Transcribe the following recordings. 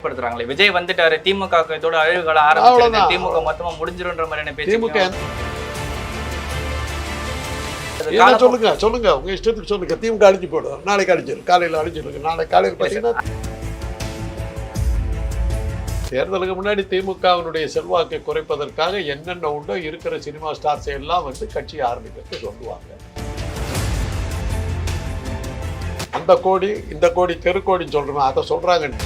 படுத்துறாங்களே விஜய் வந்துட்டாரு திமுக இதோட அழிவுகளை ஆரம்பிச்சு திமுக மொத்தமா முடிஞ்சிருன்ற மாதிரியான பேச்சு. சொல்லுங்க சொல்லுங்க உங்க இஷ்டத்துக்கு சொல்லுங்க. திமுக அழிஞ்சு போடும், நாளைக்கு அழிச்சிடும், காலையில் அழிச்சிருக்கு. நாளைக்கு காலையில் பார்த்தீங்கன்னா தேர்தலுக்கு முன்னாடி திமுகவினுடைய செல்வாக்கை குறைப்பதற்காக என்னென்ன உண்டோ இருக்கிற சினிமா ஸ்டார்ஸை எல்லாம் வந்து கட்சியை ஆரம்பிக்கிறது சொல்லுவாங்க. அந்த கோடி இந்த கோடி தெருக்கோடின்னு சொல்றோம், அதை சொல்றாங்க.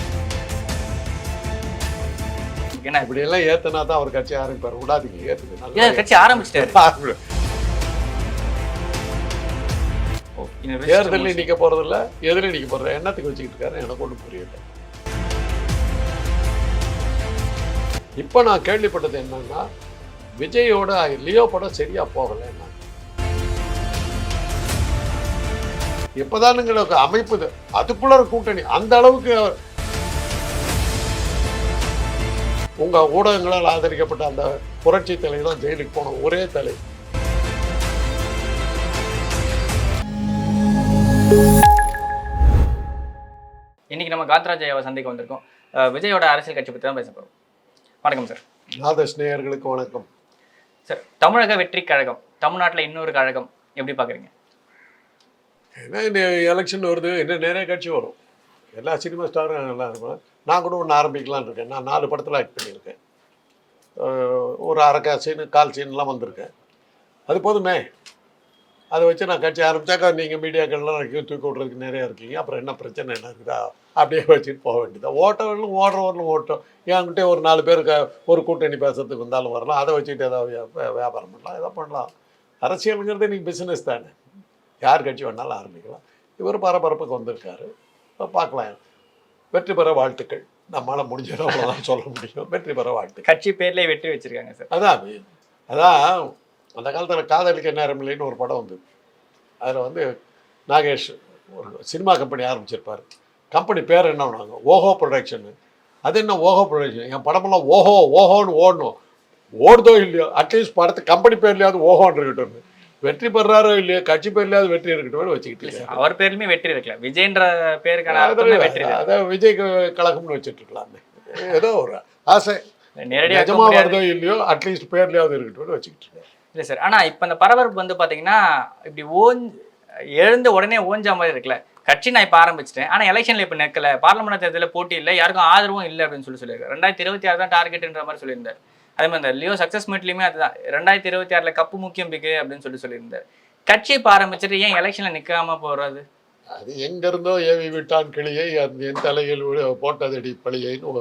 இப்படி எல்லாம் ஏத்தனா தான் அவர் கட்சி ஆரம்பிப்பார். விடாதீங்க, ஏத்துக்கு கட்சி ஆரம்பிச்சிட்டாரு. தேர்தலில் நிக்க போறது இல்ல, எதிர நிக்க போற எண்ணத்துக்கு வச்சுக்கிட்டு இருக்காரு. எனக்கு ஒன்றும் புரியல. இப்ப நான் கேள்விப்பட்டது என்னன்னா, விஜயோட லியோ படம் சரியா போகல. இப்பதானுங்களுக்கு அமைப்பு அதுக்குள்ள கூட்டணி அந்த அளவுக்கு உங்க ஊடகங்களால் ஆதரிக்கப்பட்ட அந்த புரட்சி தலை தான் ஜெயிலுக்கு போன ஒரே தலை. இன்னைக்கு நம்ம காந்தராஜாவை சந்திக்க வந்திருக்கோம். விஜயோட அரசியல் கட்சி பற்றி தான் பேச போறோம். வணக்கம் சார். நாதஸ் நேயர்களுக்கு வணக்கம் சார். தமிழக வெற்றி கழகம் தமிழ்நாட்டில் இன்னொரு கழகம் எப்படி பாக்குறீங்க? என்ன எலெக்ஷன் வருது, இன்னும் நிறைய கட்சி வரும். எல்லா சினிமா ஸ்டாரும் நல்லா இருக்கும். நான் கூட ஒன்று ஆரம்பிக்கலான்னு இருக்கேன். நான் 4 படத்தில் ஆக்ட் பண்ணியிருக்கேன். ஒரு அரை சீனு 1/4 சீன்லாம் வந்திருக்கேன். அது போதுமே. அதை வச்சு நான் கட்சி ஆரம்பித்தாக்கா நீங்கள் மீடியாக்கள்லாம் தூக்கி விட்றதுக்கு நிறையா இருக்கீங்க. அப்புறம் என்ன பிரச்சனை என்ன இருக்குதா, அப்படியே வச்சுட்டு போக வேண்டியதான். ஓட்டவர்களும் ஓடுறவர்களும் ஓட்டம். என்கிட்ட ஒரு 4 பேருக்கு ஒரு கூட்டணி பேசுறதுக்கு வந்தாலும் வரலாம். அதை வச்சுட்டு ஏதாவது வியாபாரம் பண்ணலாம், எதாவது பண்ணலாம். அரசியலுங்கிறது இன்றைக்கி பிஸ்னஸ் தானே. யார் கட்சி வேணாலும் ஆரம்பிக்கலாம். இவர் பரபரப்புக்கு வந்திருக்காரு, பார்க்கலாம். வெற்றி பெற வாழ்த்துக்கள். நம்மளால் முடிஞ்சது அவ்வளோதான் சொல்ல முடியும். வெற்றி பெற வாழ்த்து. கட்சி பேர்லேயே வெற்றி வச்சிருக்காங்க சார். அதான் அந்த காலத்தில் காதலிக்க நேரம் இல்லைன்னு ஒரு படம் வந்து, அதில் வந்து நாகேஷ் ஒரு சினிமா கம்பெனி ஆரம்பிச்சிருப்பார். கம்பெனி பேர் என்ன பண்ணுவாங்க, ஓஹோ ப்ரொடக்ஷனு. அது என்ன ஓஹோ ப்ரொடக்ஷன்? என் படமெல்லாம் ஓஹோன்னு ஓடணும். ஓடுதோ இல்லையோ, அட்லீஸ்ட் படத்து கம்பெனி பேர்லையாவது ஓஹோன்னு இருக்கட்டும். வெற்றி பெறாரோ இல்லையோ, கட்சி பேர்லையாவது வெற்றி இருக்கட்டும் வச்சுக்கிட்டு. அவர் பேர்லையுமே வெற்றி இருக்கலாம். விஜய்ன்ற பேருக்கான வெற்றி, அதான் விஜய் கழகம்னு வச்சுட்டு இருக்கலாமே. ஏதோ ஒரு ஆசை நிஜமா வருதோ இல்லையோ, அட்லீஸ்ட் பேர்லையாவது இருக்கட்டும் வச்சுக்கிட்டு இருக்கேன். இல்லை சார். ஆனால் இப்போ இந்த பரபரப்பு வந்து பார்த்தீங்கன்னா இப்படி எழுந்த உடனே ஓஞ்சா மாதிரி இருக்குல்ல. கட்சி நான் இப்போ ஆரம்பிச்சிட்டேன், ஆனால் எலெக்ஷனில் இப்போ நிற்கல, பார்லமெண்ட் தேர்தலில் போட்டி இல்லை, யாருக்கும் ஆதரவும் இல்லை அப்படின்னு சொல்லியிருக்காரு. 2026 தான் டார்கெட்டுன்ற மாதிரி சொல்லியிருந்தார். அதே மாதிரி இந்த லியோ சக்ஸஸ் மீட்லையுமே அதுதான் 2026 கப்பு முக்கியம் பிக்கு அப்படின்னு சொல்லியிருந்தார். கட்சி இப்போ ஆரம்பிச்சுட்டு ஏன் எலெக்ஷனில் நிற்காம போகிறது? அது எங்கேருந்தோ ஏவி விட்டான் கிளியை அந்த என் தலையில் போட்டதடி பழியைன்னு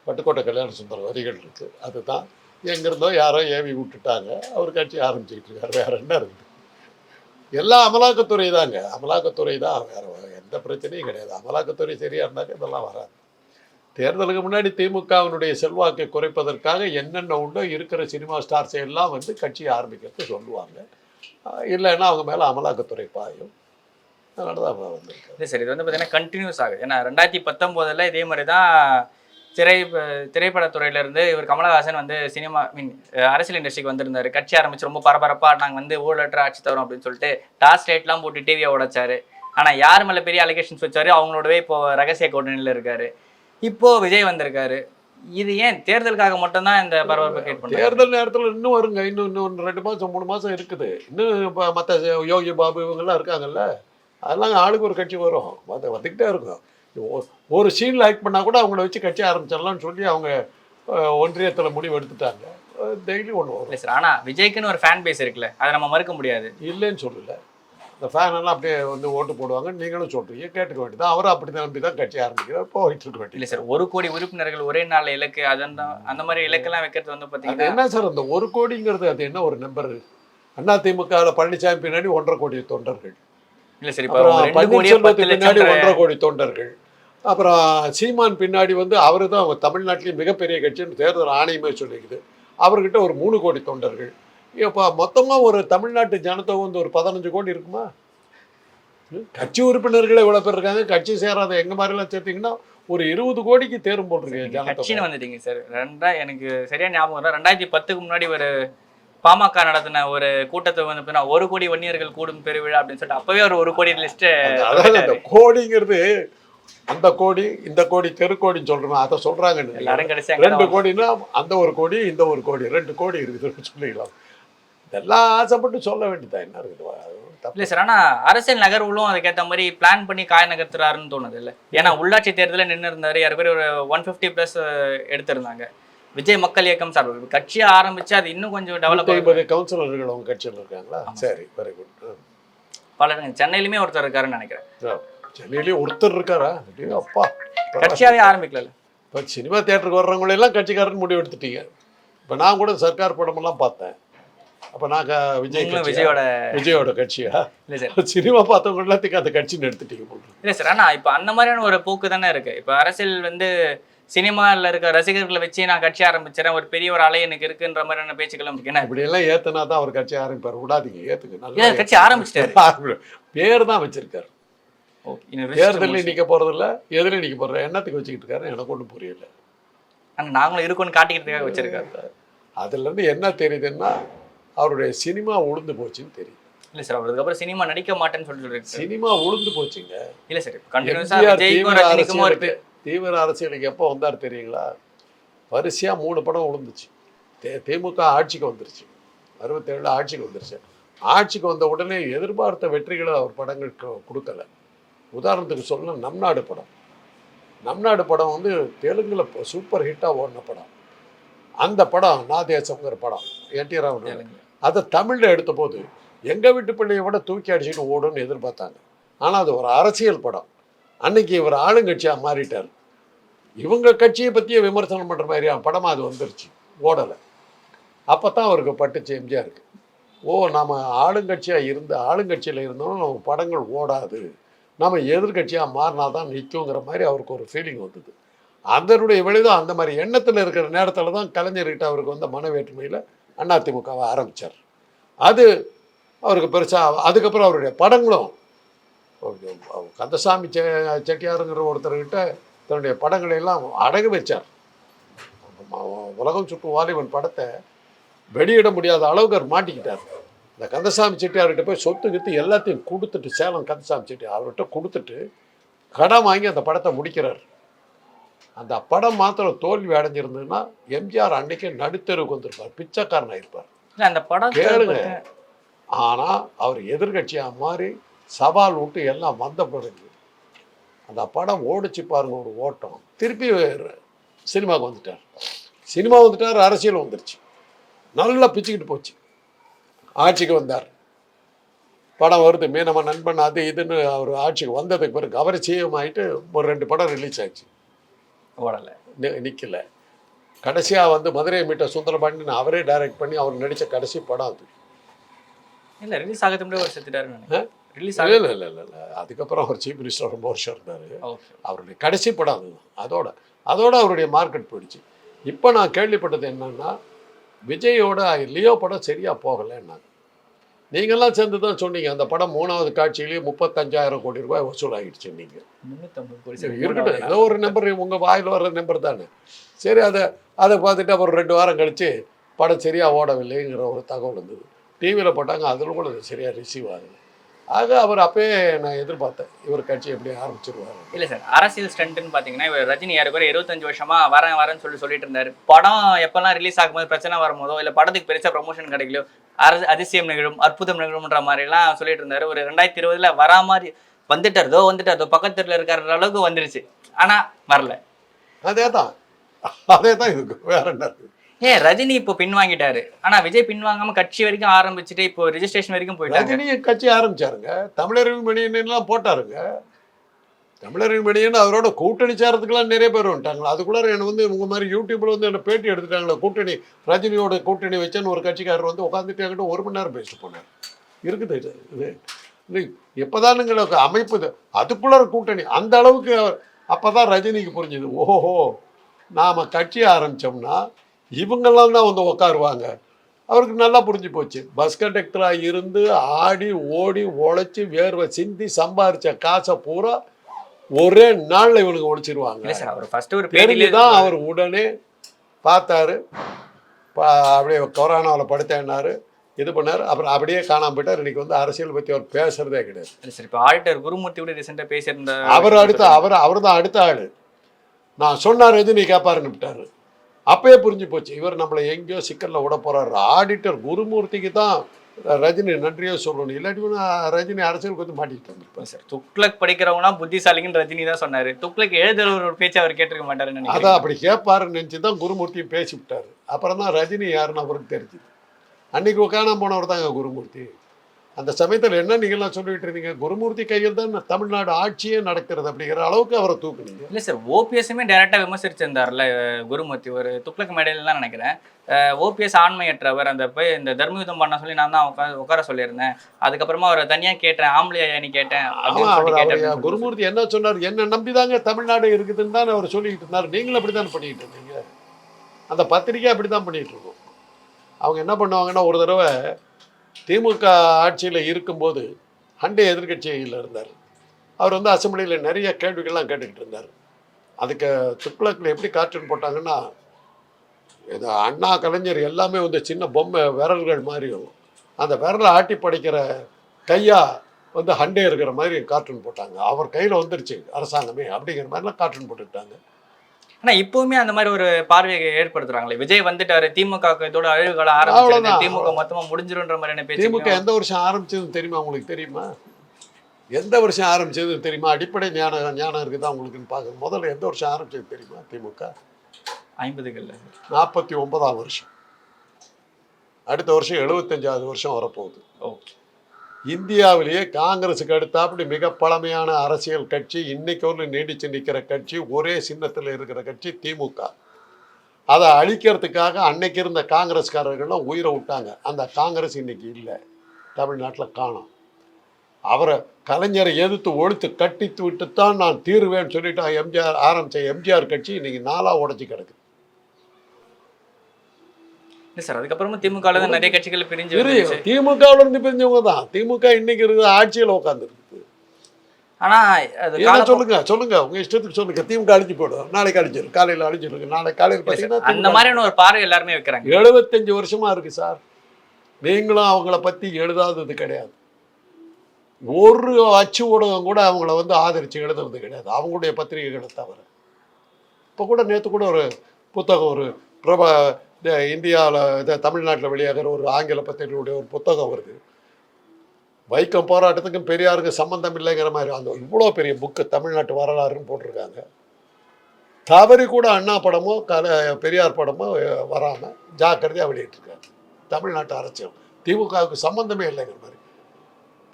பட்டுக்கோட்டை கல்யாண சுந்தரம் வரிகள் இருக்குது. அதுதான் எங்கேருந்தோ யாரோ ஏவி விட்டுட்டாங்க, அவர் கட்சி ஆரம்பிச்சுக்கிட்டு இருக்காரு. வேற என்ன இருக்குது? எல்லாம் அமலாக்கத்துறை தாங்க. அமலாக்கத்துறை தான், வேற எந்த பிரச்சனையும் கிடையாது. அமலாக்கத்துறை சரியாக இருந்தாக்க இதெல்லாம் வராது. தேர்தலுக்கு முன்னாடி திமுகவினுடைய செல்வாக்கை குறைப்பதற்காக என்னென்ன உண்டோ இருக்கிற சினிமா ஸ்டார்ஸை எல்லாம் வந்து கட்சியை ஆரம்பிக்கிறது சொல்லுவாங்க. இல்லைன்னா அவங்க மேலே அமலாக்கத்துறை பாயும். அதனால தான் வந்திருக்கு. இல்லை சார், இது வந்து பார்த்தீங்கன்னா கண்டினியூஸ் ஆகுது. ஏன்னா 2019 இதே மாதிரி தான் திரைப்படத்துறையிலேருந்து இவர் கமலஹாசன் வந்து அரசியல் இண்டஸ்ட்ரிக்கு வந்திருந்தாரு. கட்சி ஆரம்பிச்சு ரொம்ப பரபரப்பாக நாங்கள் வந்து ஊழலற்ற ஆட்சி தரோம் அப்படின்னு சொல்லிட்டு டாஸ் ரேட்லாம் போட்டு டிவியை உடைச்சாரு. ஆனால் யார் மேலே பெரிய அலிகேஷன்ஸ் வச்சாரு, அவங்களோடவே இப்போ ரகசிய கூட்டணியில் இருக்காரு. இப்போ விஜய் வந்திருக்காரு. இது ஏன் தேர்தலுக்காக மட்டும்தான் இந்த பரபரப்பு கிரியேட் பண்ணுறாங்க? தேர்தல் நேரத்தில் இன்னும் வருங்க. இன்னும் 2 மாதம் 3 மாதம் இருக்குது. இன்னும் இப்போ மற்ற யோகி பாபு இவங்கெல்லாம் இருக்காங்கல்ல, அதெல்லாம் ஆளுக்கு ஒரு கட்சி வரும், வந்துக்கிட்டே இருக்கும். ஒரு சீனில் ஆக்ட் பண்ணால் கூட அவங்கள வச்சு கட்சி ஆரம்பிச்சிடலாம்னு சொல்லி அவங்க ஒன்றியத்தில் முடிவு எடுத்துட்டாங்க. டெய்லி ஒன்று வரும். இல்லை சார், ஆனால் விஜய்க்குன்னு ஒரு ஃபேன் பேஸ் இருக்குல்ல, அதை நம்ம மறுக்க முடியாது. இல்லைன்னு சொல்லலை. இந்த ஃபேனெல்லாம் அப்படியே வந்து ஓட்டு போடுவாங்க. நீங்களும் சொல்கிறீங்க, கேட்டுக்க வேண்டியது. அவரும் அப்படி நம்பி தான் கட்சி ஆரம்பிக்கிறார், போயிட்டு இருக்க வேண்டியது. இல்லை சார், 1 கோடி உறுப்பினர்கள் ஒரே நாள் இலக்கு, அந்த மாதிரி இலக்கெல்லாம் வைக்கிறது வந்து பார்த்தீங்கன்னா என்ன சார், அந்த 1 கோடிங்கிறது அது என்ன ஒரு நம்பர்? அதிமுகவில் பழனிசாமி பின்னாடி 1.5 கோடி தொண்டர்கள். இல்லை சார், இப்போ பன்னீர்செல்வத்துக்கு பின்னாடி 1.5 கோடி தொண்டர்கள். அப்புறம் சீமான் பின்னாடி வந்து அவரு தான் தமிழ்நாட்டிலேயே மிகப்பெரிய கட்சின்னு தேர்தல் ஆணையமே சொல்லிக்குது. அவர்கிட்ட ஒரு 3 கோடி தொண்டர்கள். இப்போ மொத்தமாக ஒரு தமிழ்நாட்டு ஜனத்தொகை வந்து ஒரு 15 கோடி இருக்குமா? கட்சி உறுப்பினர்களே இவ்வளோ பேர் இருக்காங்க. கட்சி சேராத எங்கள் மாதிரிலாம் சேர்த்திங்கன்னா ஒரு 20 கோடிக்கு தேரும் போட்டிருக்கேன். கட்சின்னு வந்துட்டீங்க சார். எனக்கு சரியாக ஞாபகம் இல்லை, 2010க்கு முன்னாடி ஒரு பாமக நடத்தின ஒரு கூட்டத்தை வந்து 1 கோடி வன்னியர்கள் கூடும் பெருவிழா அப்படின்னு சொல்லிட்டு அப்பவே ஒரு 1 கோடி லிஸ்ட். அதாவது அந்த கோடிங்கிறது அந்த கோடி இந்த கோடி தெருக்கோடின்னு சொல்றோம், அதை சொல்றாங்கன்னு எல்லாரும் கடைசி 2 கோடின்னா அந்த ஒரு கோடி இந்த ஒரு கோடி 2 கோடி இருக்குதுன்னு சொல்லிக்கலாம். இதெல்லாம் ஆசைப்பட்டு சொல்ல வேண்டியதா என்ன இருக்குது? இல்ல சார், ஆனா அரசியல் நகர்வுகளும் அதுக்கேற்ற மாதிரி பிளான் பண்ணி காய் நகர்த்துறாருன்னு தோணுது இல்ல. ஏன்னா உள்ளாட்சி தேர்தலில் நின்று இருந்தாரு, யாரு பேர் ஒரு 150+ எடுத்திருந்தாங்க. விஜய் மக்கள் இயக்கம் சார் கட்சியை ஆரம்பிச்சு அது இன்னும் கொஞ்சம் டெவலப் 50 கவுன்சிலர்கள் அவங்க கட்சியில் இருக்காங்களா? சரி, வெரி குட். பலருங்க சென்னையிலுமே ஒருத்தர் இருக்காருன்னு நினைக்கிறேன். சென்னையிலேயே ஒருத்தர் இருக்காரா? அப்பா, கட்சியாவே ஆரம்பிக்கல. இப்போ சினிமா தியேட்டருக்கு வர்றவங்களெல்லாம் கட்சிக்காரன்னு முடிவு எடுத்துட்டீங்க. இப்போ நான் கூட சர்க்கார் படமெல்லாம் பார்த்தேன். அப்போ நான் விஜயோட கட்சியா? இல்லை சார், சினிமா பார்த்தவங்க எல்லாத்துக்கும் அந்த கட்சின்னு எடுத்துட்டீங்க போல. இல்லை சார், ஆனால் இப்போ அந்த மாதிரியான ஒரு போக்கு தானே இருக்கு. இப்போ அரசியல் சினிமாவில் இருக்க ரசிகர்களை வச்சு நான் கட்சி ஆரம்பிச்சிடறேன், ஒரு பெரிய ஒரு அலை எனக்கு இருக்குன்ற மாதிரியான பேச்சுக்களும் இருக்கு. ஏன்னா இப்படியெல்லாம் ஏத்தனா தான் அவர் கட்சி ஆரம்பிப்பார். விடாதீங்க, ஏத்துங்க. நல்லா கட்சி ஆரம்பிச்சிட்டாரு, பேர் தான் வச்சிருக்காரு. தேர்தலில் நிற்க போறதில்ல, எதுலையும் நிற்க போற எண்ணத்துக்கு வச்சுக்கிட்டு இருக்காரு. எனக்கு ஒன்றும் புரியல. ஆனால் நாங்களும் இருக்குன்னு காட்டிக்கிறதுக்காக வச்சிருக்காரு. அதுல இருந்து என்ன தெரியுதுன்னா அவருடைய சினிமா உளுந்து போச்சுன்னு தெரியுது. இல்லை சார், அதுக்கப்புறம் சினிமா நடிக்க மாட்டேன்னு சொல்லிட்டு சினிமா உளுந்து போச்சுங்க. இல்லை சார், கண்டினியூஸா தீவிர அரசியலுக்கு எப்போ வந்தார் தெரியுங்களா? வரிசையாக 3 படம் விழுந்துச்சு. திமுக ஆட்சிக்கு வந்துருச்சு, 67 ஆட்சிக்கு வந்துருச்சு. ஆட்சிக்கு வந்த உடனே எதிர்பார்த்த வெற்றிகளை அவர் படங்களுக்கு கொடுக்கல. உதாரணத்துக்கு சொல்ல நம் நாடு படம் தெலுங்குல சூப்பர் ஹிட்டாக ஓடின படம். அந்த படம் நான் தேசம்ங்கிற படம் என்டி ராமன். அதை தமிழில் எடுத்த போது எங்கள் வீட்டு பிள்ளையை விட தூக்கி அடிச்சுட்டு ஓடுன்னு எதிர்பார்த்தாங்க. ஆனால் அது ஒரு அரசியல் படம். அன்னைக்கு இவர் ஆளுங்கட்சியாக மாறிட்டார். இவங்க கட்சியை பற்றியே விமர்சனம் பண்ணுற மாதிரியா படமாக அது வந்துருச்சு, ஓடலை. அப்போ தான் அவருக்கு பட்டுச்சு எம்ஜிஆருக்கு. நம்ம ஆளுங்கட்சியில் இருந்தோம், நம்ம படங்கள் ஓடாது, நம்ம எதிர்கட்சியாக மாறினா தான் நிற்குங்கிற மாதிரி அவருக்கு ஒரு ஃபீலிங் வந்தது. அதனுடைய விளைதான் அந்த மாதிரி எண்ணத்தில் இருக்கிற நேரத்தில் தான் கலைஞர்கிட்ட அவருக்கு வந்த மனவேற்றுமையில் அதிமுகவை ஆரம்பித்தார். அது அவருக்கு பெருசாக. அதுக்கப்புறம் அவருடைய படங்களும் கந்தசாமி செட்டியாருங்கிற ஒருத்தர்கிட்ட தன்னுடைய படங்களை எல்லாம் அடகு வச்சார். உலகம் சுற்றும் வாலிபன் படத்தை வெளியிட முடியாத அளவுக்கு அவர் மாட்டிக்கிட்டார். இந்த கந்தசாமி செட்டியார்கிட்ட போய் சொத்து கித்து எல்லாத்தையும் கொடுத்துட்டு, சேலம் கந்தசாமி செட்டியார் அவர்கிட்ட கொடுத்துட்டு கடன் வாங்கி அந்த படத்தை முடிக்கிறார். அந்த படம் மாத்திரம் தோல்வி அடைஞ்சிருந்ததுன்னா எம்ஜிஆர் அன்னைக்கே நடுத்தருவுக்கு வந்திருப்பார், பிச்சைக்காரன் ஆயிருப்பார். அந்த படம் கேளுங்க. ஆனால் அவர் எதிர்கட்சியாக மாறி சவால் விட்டு எல்லாம் வந்த பிறகு அந்த படம் ஓடிச்சு பாருங்க, ஒரு ஓட்டம். திருப்பி சினிமாவுக்கு வந்துட்டார். அரசியல் வந்துருச்சு, நல்லா பிச்சுக்கிட்டு போச்சு. ஆட்சிக்கு வந்தார், படம் வருது, நம்ம நண்பன் அது இதுன்னு. அவர் ஆட்சிக்கு வந்ததுக்கு பிறகு அவர் சிஎம் ஆகிட்டு ஒரு 2 படம் ரிலீஸ் ஆச்சு, ஓடலை, நிற்கல. கடைசியாக மதுரை மீட்ட சுந்தரபாண்டியன் அவரே டைரக்ட் பண்ணி அவர் நடித்த கடைசி படம் அது. இல்லை ரிலீஸ் ஆகிறது முன்னாடி ஒரு செத்துட்டாருன்னு. ரிலீஸ் இல்லை. அதுக்கப்புறம் அவர் சீஃப் மினிஸ்டர் ரொம்ப வருஷம் இருந்தார். அவருடைய கடைசி படம் அதுதான். அதோட அவருடைய மார்க்கெட் போயிடுச்சு. இப்போ நான் கேள்விப்பட்டது என்னன்னா, விஜயோட லியோ படம் சரியாக போகலைன்னாங்க. நீங்கள்லாம் சேர்ந்து தான் சொன்னீங்க அந்த படம் 3வது காட்சியிலேயே 35,000 கோடி ரூபாய் வசூல் ஆகிடுச்சு. நீங்கள் இருக்கட்டும், ஏதோ ஒரு நம்பர் உங்கள் வாயில் வர்ற நம்பர் தானே. சரி, அதை பார்த்துட்டு அப்புறம் 2 வாரம் கழித்து படம் சரியாக ஓடவில்லைங்கிற ஒரு தகவல் இருந்தது. டிவியில் போட்டாங்க, அதில் கூட சரியாக ரிசீவ் ஆகுது. ஆக அவர் அப்பயே நான் எதிர்பார்த்தேன், இவர் கட்சி எப்படி ஆரம்பிச்சிருவாரு. இல்லை சார், அரசியல் ஸ்டண்ட்டுன்னு பார்த்தீங்கன்னா இவர் ரஜினி யாருக்கு 25 வருஷமா வரேன்னு சொல்லிட்டு இருந்தார். படம் எப்போல்லாம் ரிலீஸ் ஆகும்போது பிரச்சனை வரும்போதோ இல்லை படத்துக்கு பெருசாக ப்ரமோஷன் கிடைக்கலையோ அதிசயம் நிகழும், அற்புதம் நிகழும்ன்ற மாதிரிலாம் சொல்லிட்டு இருந்தார். ஒரு 2020 வரா மாதிரி வந்துட்டார், பக்கத்துல இருக்கிற அளவுக்கு வந்துருச்சு. ஆனால் வரல. அதே தான் இதுக்கு வேற என்ன. ரஜினி இப்போ பின்வாங்கிட்டாரு, ஆனா விஜய் பின்வாங்காம கட்சி வரைக்கும் ஆரம்பிச்சுட்டு இப்போ ரெஜிஸ்ட்ரேஷன் வரைக்கும் போயிட்டாங்க. ரஜினி கட்சி ஆரம்பிச்சாருங்க, தமிழறிவு மணியன்லாம் போட்டாருங்க. தமிழறிவு மணியன் அவரோட கூட்டணி சேரத்துக்குலாம் நிறைய பேர் வந்துட்டாங்களா. அதுக்குள்ளார என்ன உங்க மாதிரி யூடியூப்ல என்ன பேட்டி எடுத்துட்டாங்களா, கூட்டணி ரஜினியோட கூட்டணி வச்சேன்னு ஒரு கட்சிக்காரர் உட்காந்துட்டு என்கிட்ட 1 மணி நேரம் பேசிட்டு போனார். இருக்குது இது எப்போதானுங்களுக்கு அமைப்பு அதுக்குள்ளார கூட்டணி அந்த அளவுக்கு. அப்போதான் ரஜினிக்கு புரிஞ்சுது, ஓஹோ நாம கட்சி ஆரம்பிச்சோம்னா இவங்கெல்லாம் தான் உட்காருவாங்க. அவருக்கு நல்லா புரிஞ்சு போச்சு. பஸ் கண்டக்டராக இருந்து ஆடி ஓடி உழைச்சி வேர்வை சிந்தி சம்பாரிச்ச காசை பூரா ஒரே நாளில் இவனுக்கு ஒழிச்சிருவாங்க. தான் அவர் உடனே பார்த்தாரு, அப்படியே கொரோனாவில் படுத்தேன்னாரு. இது பண்ணார். அப்புறம் அப்படியே காணாம போயிட்டார். இன்னைக்கு வந்து அரசியல் பற்றி அவர் பேசுறதே கிடையாது. இல்ல சார், இப்போ ஆடிட்டர் குருமூர்த்தி கூட ரீசெண்டாக பேசியிருந்த அவர் அடுத்த அவர் தான் அடுத்த ஆள். நான் சொன்னா ரஜினி கேட்பாருன்னு விட்டாரு. அப்பயே புரிஞ்சு போச்சு இவர் நம்மளை எங்கேயோ சிக்கலில் விட போறாரு. ஆடிட்டர் குருமூர்த்திக்கு தான் ரஜினி நன்றியோ சொல்லணும். இல்லாட்டி ரஜினி அரசியலுக்கு வந்து மாட்டிக்கிட்டு வந்திருப்பார். சார் துக்ளக் படிக்கிறவங்களாம் புத்திசாலிங்கன்னு ரஜினி தான் சொன்னாரு. துக்ளக் எழுதுற ஒரு பேச்சு அவர் கேட்டிருக்க மாட்டாருன்னு அதான் அப்படி கேட்பாருன்னு நினச்சி தான் குருமூர்த்தியும் பேசி விட்டாரு. அப்புறம் தான் ரஜினி யாருன்னு அவருக்கு தெரிஞ்சுது. அன்னைக்கு காணாம போனவர் தாங்க குருமூர்த்தி. அந்த சமயத்தில் என்ன நீங்கள்லாம் சொல்லிட்டு இருந்தீங்க, குருமூர்த்தி கையில் தான் தமிழ்நாடு ஆட்சியே நடக்கிறது அப்படிங்கிற அளவுக்கு அவரை தூக்குனீங்க. இல்லை சார், ஓபிஎஸ்ஸுமே டைரெக்டாக விமர்சிச்சிருந்தார்ல குருமூர்த்தி ஒரு துக்ளக் மேடையிலாம் நினைக்கிறேன். ஓபிஎஸ் ஆண்மையற்றவர், அந்த போய் இந்த தர்மயுத்தம் பண்ண சொல்லி நான் தான் உட்கார சொல்லியிருந்தேன். அதுக்கப்புறமா அவரை தனியாக கேட்டேன், ஆம்பளையா நீ கேட்டேன். குருமூர்த்தி என்ன சொன்னார், என்ன நம்பிதாங்க தமிழ்நாடு இருக்குதுன்னு தான் அவர் சொல்லிக்கிட்டு இருந்தார். நீங்களும் அப்படி தான் பண்ணிக்கிட்டு இருந்தீங்க. அந்த பத்திரிக்கை அப்படி தான் பண்ணிகிட்டு இருக்கோம். அவங்க என்ன பண்ணுவாங்கன்னா, ஒரு தடவை திமுக ஆட்சியில் இருக்கும்போது ஹண்டே எதிர்கட்சியில் இருந்தார். அவர் வந்து அசம்பிளியில் நிறைய கேள்விகள்லாம் கேட்டுக்கிட்டு இருந்தார். அதுக்கு துக்ளக்கில் எப்படி கார்ட்டூன் போட்டாங்கன்னா, இது அண்ணா கலைஞர் எல்லாமே வந்து சின்ன பொம்மை விரல்கள் மாதிரி அந்த விரலை ஆட்டி படைக்கிற கையா வந்து ஹண்டே இருக்கிற மாதிரி கார்ட்டூன் போட்டாங்க. அவர் கையில் வந்துருச்சு அரசாங்கமே அப்படிங்கிற மாதிரிலாம் கார்ட்டூன் போட்டுக்கிட்டாங்க. ஆனா இப்பவுமே அந்த மாதிரி ஒரு பார்வையை ஏற்படுத்துறாங்களே, விஜய் வந்துட்டாரு, திமுக இதோட அழிவுகளை ஆரம்பிச்சு திமுக மொத்தமா முடிஞ்சிருன்ற மாதிரியான பேச்சு. திமுக எந்த வருஷம் ஆரம்பிச்சதுன்னு தெரியுமா உங்களுக்கு? தெரியுமா எந்த வருஷம் ஆரம்பிச்சது தெரியுமா? அடிப்படை ஞானம் இருக்குதா உங்களுக்குன்னு பார்க்க. முதல்ல எந்த வருஷம் ஆரம்பிச்சது தெரியுமா? திமுக 50களில் 49ஆம் வருஷம். அடுத்த வருஷம் 75வது வருஷம் வரப்போகுது. ஓகே. இந்தியாவிலேயே காங்கிரஸுக்கு அடுத்தாப்படி மிக பழமையான அரசியல் கட்சி, இன்னைக்கு ஒரு நீடிச்சு நிற்கிற கட்சி, ஒரே சின்னத்தில் இருக்கிற கட்சி திமுக. அதை அழிக்கிறதுக்காக அன்னைக்கு இருந்த காங்கிரஸ்காரர்கள்லாம் உயிரை விட்டாங்க. அந்த காங்கிரஸ் இன்னைக்கு இல்லை, தமிழ்நாட்டில் காணோம். அவரை கலைஞரை எதிர்த்து ஒழித்து கட்டித்து விட்டுத்தான் நான் தீர்வேன்னு சொல்லிட்டு எம்ஜிஆர் ஆரம்பித்த எம்ஜிஆர் கட்சி இன்னைக்கு 4ஆக உடச்சி கிடக்கு. இல்லை சார், அதுக்கப்புறமா திமுக நிறைய கட்சிகள் பிரிஞ்சு திமுகவுல இருந்து பிரிஞ்சவங்க தான். திமுக இன்னைக்கு இருக்குது ஆட்சியில் உட்காந்துருக்கு. ஆனா சொல்லுங்க உங்க இஷ்டத்துக்கு சொல்லுங்க. திமுக அழிஞ்சு போடும், நாளைக்கு அழிஞ்சிடும், காலையில் அழிஞ்சிருக்கு, நாளைக்கு காலையில் பார்த்தீங்கன்னா அந்த மாதிரியான ஒரு பார்வை எல்லாருமே வைக்கிறாங்க. 75 வருஷமா இருக்கு சார். நீங்களும் அவங்கள பத்தி எழுதாதது கிடையாது. ஒரு அச்சு ஊடகம் கூட அவங்கள வந்து ஆதரிச்சு எழுதுறது கிடையாது, அவங்களுடைய பத்திரிகைகளை தவிர. இப்போ கூட நேற்று கூட ஒரு புத்தகம், ஒரு இந்தியாவில் தமிழ்நாட்டில் வெளியாகிற ஒரு ஆங்கில பத்திரிகையுடைய ஒரு புத்தகம் வருது. வைக்கம் போராட்டத்துக்கும் பெரியாருக்கு சம்பந்தம் இல்லைங்கிற மாதிரி அந்த இவ்வளோ பெரிய புக்கு தமிழ்நாட்டு வரலாறுன்னு போட்டிருக்காங்க. தவறி கூட அண்ணா படமோ பெரியார் படமோ வராமல் ஜாக்கிரதையாக வெளியிட்டிருக்காங்க. தமிழ்நாட்டு அரசியல் திமுகவுக்கு சம்பந்தமே இல்லைங்கிற மாதிரி.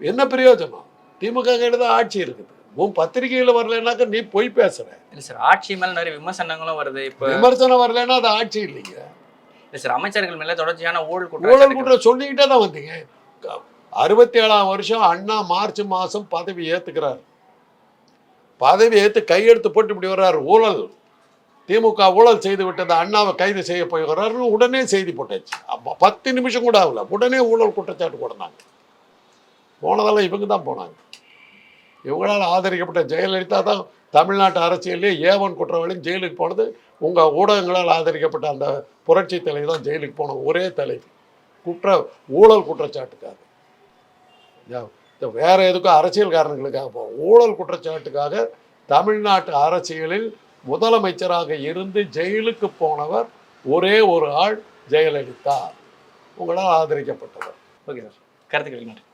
என்ன பிரயோஜனம்? திமுக கையில் தான் ஆட்சி இருக்குது. உன் பத்திரிகையில் வரலன்னாக்க நீ போய் பேசுற. இல்லை சார், ஆட்சி மேலே நிறைய விமர்சனங்களும் வருது. இப்போ விமர்சனம் வரலன்னா அது ஆட்சி இல்லைங்க. இல்லை சார், அமைச்சர்கள் மேலே தொடர்ச்சியான ஊழல் குற்றம் சொல்லிக்கிட்டே தான் வந்தீங்க. 67ஆம் வருஷம் அண்ணா மார்ச் மாதம் பதவி ஏற்றுக்கிறார். பதவி ஏற்று கையெழுத்து போட்டு இப்படி வர்றாரு. ஊழல், திமுக ஊழல் செய்து விட்டது, அண்ணாவை கைது செய்ய போகிறாருன்னு உடனே செய்தி போட்டாச்சு. 10 நிமிஷம் கூட ஆகல, உடனே ஊழல் குற்றச்சாட்டு போடுறாங்க. போனதெல்லாம் இவங்க தான் போனாங்க. இவங்களால் ஆதரிக்கப்பட்ட ஜெயலலிதா தான் தமிழ்நாட்டு அரசியலே ஏவன் குற்றவாளியும் ஜெயிலுக்கு போனது. உங்கள் ஊடகங்களால் ஆதரிக்கப்பட்ட அந்த புரட்சி தலைவர் தான் ஜெயிலுக்கு போன ஒரே தலைவர், ஊழல் குற்றச்சாட்டுக்காக. வேற எதுக்கும் அரசியல் காரணங்களுக்காக போவோம். ஊழல் குற்றச்சாட்டுக்காக தமிழ்நாட்டு அரசியலில் முதலமைச்சராக இருந்து ஜெயிலுக்கு போனவர் ஒரே ஒரு ஆள், ஜெயலலிதா. உங்களால் ஆதரிக்கப்பட்டவர். ஓகே சார், கருத்துக்கள் நன்றி.